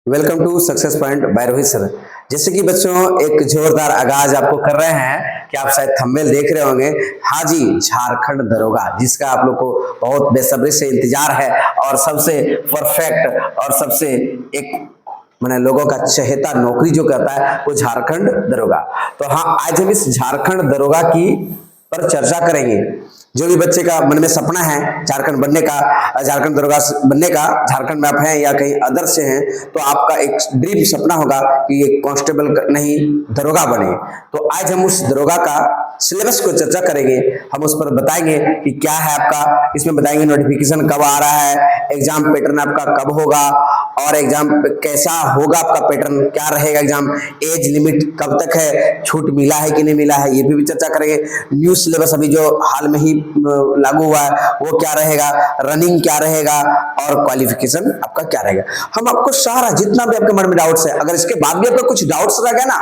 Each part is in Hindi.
Welcome to success point by Rohit sir. जैसे कि बच्चों एक जोरदार आगाज आपको कर रहे हैं कि आप शायद थंबनेल देख रहे होंगे। हाँ जी, झारखंड दरोगा, जिसका आप लोग को बहुत बेसब्री से इंतजार है और सबसे परफेक्ट और सबसे एक मैंने लोगों का चहेता नौकरी जो कहता है वो झारखंड दरोगा। तो हाँ, आज हम इस झारखंड दरोगा की पर चर्चा करेंगे। जो भी बच्चे का मन में सपना है झारखंड बनने का, झारखंड दरोगा बनने का, झारखंड में आप हैं या कहीं अदर से हैं, तो आपका एक ड्रीम सपना होगा कि ये कांस्टेबल नहीं दरोगा बने। तो आज हम उस दरोगा का सिलेबस को चर्चा करेंगे। हम उस पर बताएंगे कि क्या है आपका, इसमें बताएंगे नोटिफिकेशन कब आ रहा है, एग्जाम पैटर्न आपका कब होगा और एग्जाम कैसा होगा, आपका पैटर्न क्या रहेगा, एग्जाम एज लिमिट कब तक है, छूट मिला है कि नहीं मिला है, ये भी चर्चा करेंगे। न्यू सिलेबस अभी जो हाल में ही लागू हुआ है वो क्या रहेगा, रनिंग क्या रहेगा और क्वालिफिकेशन आपका क्या रहेगा। हम आपको सारा जितना भी आपके मन में डाउट्स है, अगर इसके बाद भी आपका कुछ डाउट्स रह गया ना,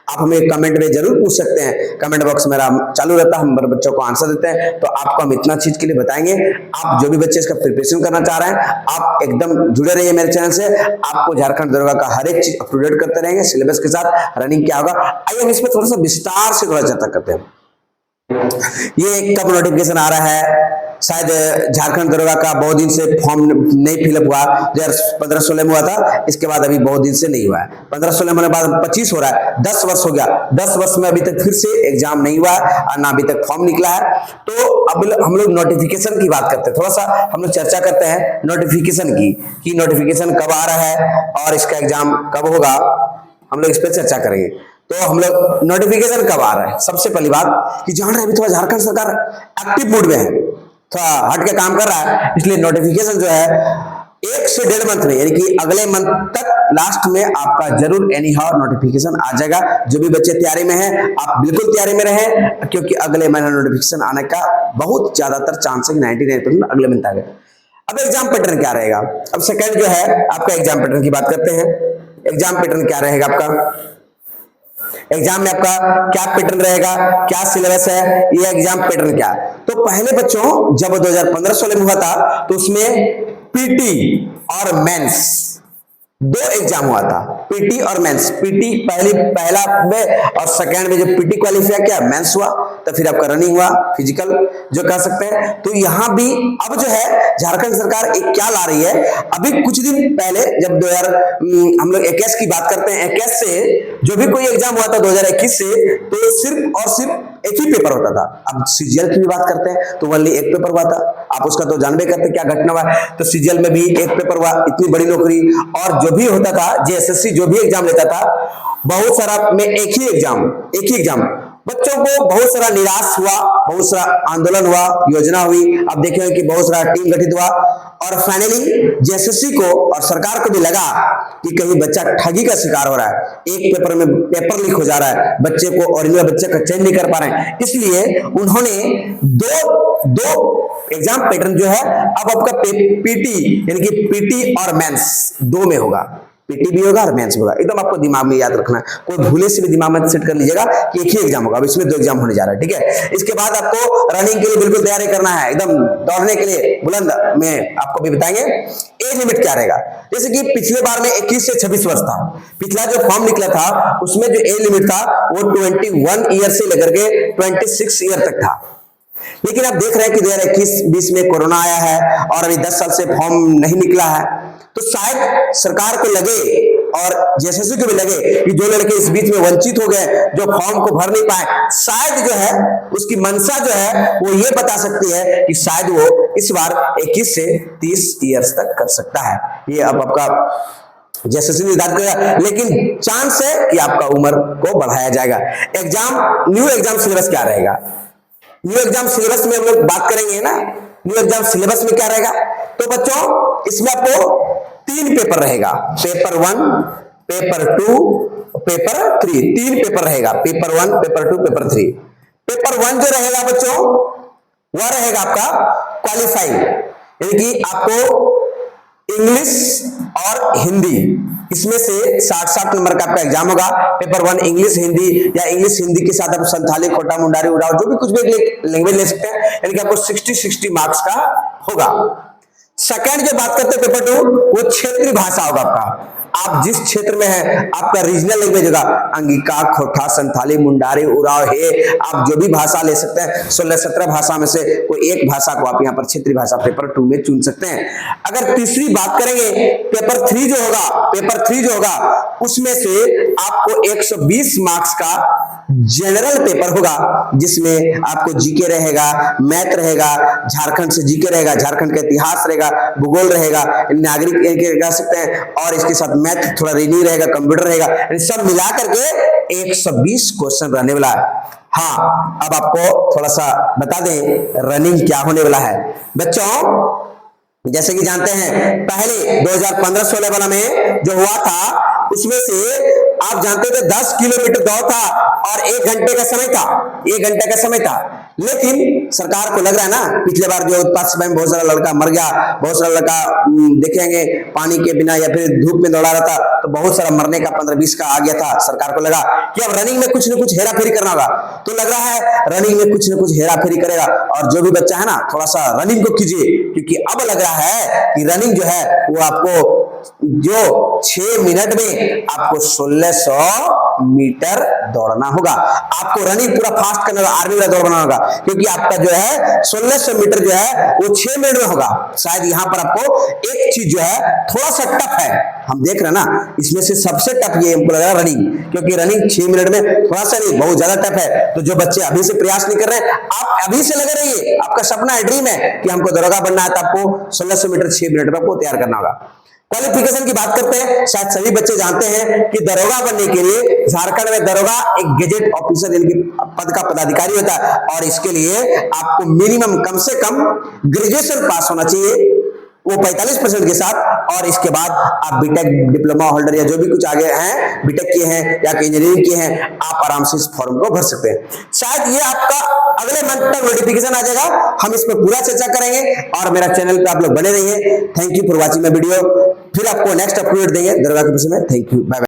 आप हमें कमेंट में जरूर पूछ सकते हैं। कमेंट बॉक्स मेरा चालू रहता है, हम बच्चों को आंसर देते हैं। तो आपको हम इतना चीज के लिए बताएंगे। आप जो भी बच्चे इसका प्रिपरेशन करना चाह रहे हैं, आप एकदम जुड़े रहिए मेरे चैनल से। आपको झारखंड दरोगा का हर एक चीज अप टू डेट करते रहेंगे, सिलेबस के साथ रनिंग क्या होगा। आइए हम इस पर थोड़ा सा विस्तार से थोड़ा चर्चा करते हैं। ये कब नोटिफिकेशन आ रहा है, शायद झारखंड दरोगा का बहुत दिन से फॉर्म नहीं फिलअप हुआ, 2015-16 में हुआ था, इसके बाद अभी बहुत दिन से नहीं हुआ है। 15-16 में बाद 25 हो रहा है, 10 वर्ष हो गया। 10 वर्ष में अभी तक फिर से एग्जाम नहीं हुआ है और ना अभी तक फॉर्म निकला है। तो अब हम लोग नोटिफिकेशन की बात करते हैं, थोड़ा सा हम लोग चर्चा करते हैं नोटिफिकेशन की, कि नोटिफिकेशन कब आ रहा है और इसका एग्जाम कब होगा, हम लोग इस पर चर्चा करेंगे। तो हम लोग नोटिफिकेशन कब आ रहा है, सबसे पहली बात कि जान रहे हैं अभी थोड़ा झारखंड सरकार एक्टिव मूड में है, थोड़ा हट के काम कर रहा है, इसलिए नोटिफिकेशन जो है 1 से 1.5 मंथ में, यानी कि अगले मंथ तक लास्ट में आपका जरूर एनी हाउ नोटिफिकेशन आ जाएगा। जो भी बच्चे तैयारी में हैं, आप बिल्कुल तैयारी में रहें, क्योंकि अगले महीने नोटिफिकेशन आने का बहुत ज्यादातर चांस है, 99% अगले मंथ आ गए। अब एग्जाम पैटर्न क्या रहेगा, अब सेकंड जो है आपका एग्जाम पैटर्न की बात करते हैं। एग्जाम पैटर्न क्या रहेगा आपका, एग्जाम में आपका क्या पैटर्न रहेगा, क्या सिलेबस है, ये एग्जाम पैटर्न क्या है। तो पहले बच्चों जब 2015-16 में हुआ था तो उसमें पीटी और मेंस 2 एग्जाम हुआ था, पीटी और मेंस। पीटी पहला में और सेकंड में, जब पीटी क्वालिफाई किया, मेंस हुआ, तो फिर आपका रनिंग हुआ, फिजिकल जो कह सकते हैं। तो यहां भी अब जो है झारखंड सरकार एक क्या ला रही है, अभी कुछ दिन पहले जब 2000 हम लोग 21 की बात करते हैं, 21 से जो भी कोई एग्जाम हुआ था 2021 से, तो सिर्फ और सिर्फ एक ही पेपर होता था। अब सीजीएल की भी बात करते हैं तो ओनली एक पेपर हुआ था, आप उसका तो जानबे करते क्या घटना हुआ। तो सीजीएल में भी एक पेपर हुआ, इतनी बड़ी नौकरी, और जो भी होता था जेएसएससी जो भी एग्जाम लेता था, बहुत सारा में एक ही एग्जाम बच्चों को बहुत सारा निराश हुआ, बहुत सारा आंदोलन हुआ, योजना हुई। अब देखें कि बहुत सारा टीम गठित हुआ और फाइनली जेएसएससी को और सरकार को भी लगा कि कहीं बच्चा ठगी का शिकार हो रहा है, एक पेपर में पेपर लीक हो जा रहा है, बच्चे को ओरिजिनल बच्चे का चयन नहीं कर पा रहे हैं। इसलिए उन्होंने दो एग्जाम पैटर्न जो है अब आपका पीटी यानी कि पीटी और मेंस 2 में होगा, पीटी भी होगा और मेंस भी होगा। एकदम आपको दिमाग में याद रखना है, कोई भूले से भी दिमाग में सेट कर लीजिएगा कि एक ही एग्जाम होगा। अब इसमें 2 एग्जाम होने जा रहा है, ठीक है। इसके बाद आपको रनिंग के लिए बिल्कुल तैयारी करना है, एकदम दौड़ने के लिए बुलंद में आपको भी बताएंगे। एज लिमिट क्या रहेगा, जैसे कि पिछले बार में 21 से 26 वर्ष था, पिछला जो फॉर्म निकला था उसमें जो एज लिमिट था वो 21 ईयर से लेकर के 26 ईयर तक था। लेकिन आप देख रहे हैं कि 2021-20 में कोरोना आया है और अभी 10 साल से फॉर्म नहीं निकला है, तो शायद सरकार को लगे और जेएसएससी को भी लगे कि जो लड़के इस बीच में वंचित हो गए, जो फॉर्म को भर नहीं पाए, शायद जो है उसकी मंशा जो है वो ये बता सकती है कि शायद वो इस बार 21 से 30 ईयर्स तक कर सकता है। ये अब आपका जेएसएससी निर्धारित करेगा, लेकिन चांस है कि आपका उम्र को बढ़ाया जाएगा। न्यू एग्जाम सिलेबस क्या रहेगा, न्यू एग्जाम सिलेबस में हम लोग बात करेंगे ना, न्यू एग्जाम सिलेबस में क्या रहेगा। तो बच्चों इसमें आपको 3 पेपर रहेगा, पेपर 1, पेपर 2, पेपर 3, 3 पेपर रहेगा, पेपर 1, पेपर 2, पेपर 3। पेपर 1 जो रहेगा बच्चों वह रहेगा आपका क्वालिफाइंग, यानी कि आपको इंग्लिश और हिंदी, इसमें से 60-60 नंबर का आपका एग्जाम होगा। पेपर 1 इंग्लिश हिंदी, या इंग्लिश हिंदी के साथ आप संथाली, खोटा, मुंडारी, उड़ाव जो भी कुछ भी लैंग्वेज ले सकते हैं, यानी कि आपको 60 मार्क्स का होगा। सेकंड जो बात करते हैं पेपर 2 वो क्षेत्रीय भाषा होगा आपका। आप जिस क्षेत्र में है आपका रीजनल लैंग्वेज होगा, अंगिका, खोटा, संथाली, मुंडारी, उराव, हे, आप जो भी भाषा ले सकते हैं 16-17 भाषा में से कोई एक भाषा को आप यहाँ पर क्षेत्रीय भाषा पेपर 2 में चुन सकते हैं। अगर तीसरी बात करेंगे पेपर 3 जो होगा उसमें से आपको 120 मार्क्स का जनरल पेपर होगा, जिसमें आपको जीके रहेगा, मैथ रहेगा, झारखंड से जीके रहेगा, झारखंड का इतिहास रहेगा, भूगोल रहेगा, नागरिक कह सकते हैं, और इसके साथ मैथ, थोड़ा रीजनिंग रहेगा, कंप्यूटर रहेगा, सब मिला करके 120 क्वेश्चन रहने वाला है। हाँ, अब आपको थोड़ा सा बता दें रनिंग क्या होने वाला है। बच्चों जैसे कि जानते हैं पहले 2015-16 वाला में जो हुआ था उसमें से आप जानते थे 10 किलोमीटर दौड़ था और 1 घंटे का समय था, लेकिन सरकार को लग रहा है ना, पिछले बार जो उत्पाद समय में बहुत सारा लड़का मर गया, बहुत सारा लड़का देखेंगे पानी के बिना या फिर धूप में दौड़ा रहा था, तो बहुत सारा मरने का 15-20 का आ गया था। सरकार को लगा कि अब रनिंग में कुछ न कुछ हेरा फेरी करना होगा, तो लग रहा है रनिंग में कुछ न कुछ हेरा फेरी करेगा। और जो भी बच्चा है ना थोड़ा सा रनिंग को कीजिए, क्योंकि अब लग रहा है कि रनिंग जो है वो आपको जो 6 मिनट में आपको 1600 मीटर दौड़ना होगा। आपको रनिंग पूरा फास्ट करना होगा, आर्मी वाला दौड़ बनाना होगा, क्योंकि आपका जो है 1600 मीटर जो है वो 6 मिनट में होगा। शायद यहाँ पर आपको एक चीज जो है थोड़ा सा टफ है, हम देख रहे हैं ना, इसमें से सबसे टफ ये हमको लग रहा है रनिंग, क्योंकि रनिंग 6 मिनट में थोड़ा सा नहीं बहुत ज्यादा टफ है। तो जो बच्चे अभी से प्रयास नहीं कर रहे हैं, आप अभी से लगे रहिए, आपका सपना है, ड्रीम है कि हमको दौड़गा बनना है, तो आपको 1600 मीटर 6 मिनट में आपको तैयार करना होगा। क्वालिफिकेशन की बात करते हैं, शायद सभी बच्चे जानते हैं कि दरोगा बनने के लिए झारखंड में दरोगा एक गेजेट ऑफिसर यानी पद का पदाधिकारी होता है, और इसके लिए आपको मिनिमम कम से कम ग्रेजुएशन पास होना चाहिए, वो 45% के साथ, और इसके बाद आप बीटेक डिप्लोमा होल्डर या जो भी कुछ आगे हैं, बीटेक किए हैं या इंजीनियरिंग किए हैं, आप आराम से इस फॉर्म को भर सकते हैं। शायद ये आपका अगले मंथ तक नोटिफिकेशन आ जाएगा, हम इस पर पूरा चर्चा करेंगे, और मेरा चैनल पे आप लोग बने रहिए। Thank you for watching my video, फिर आपको नेक्स्ट अपडेट देंगे दरोगा के विषय में। Thank you, bye bye.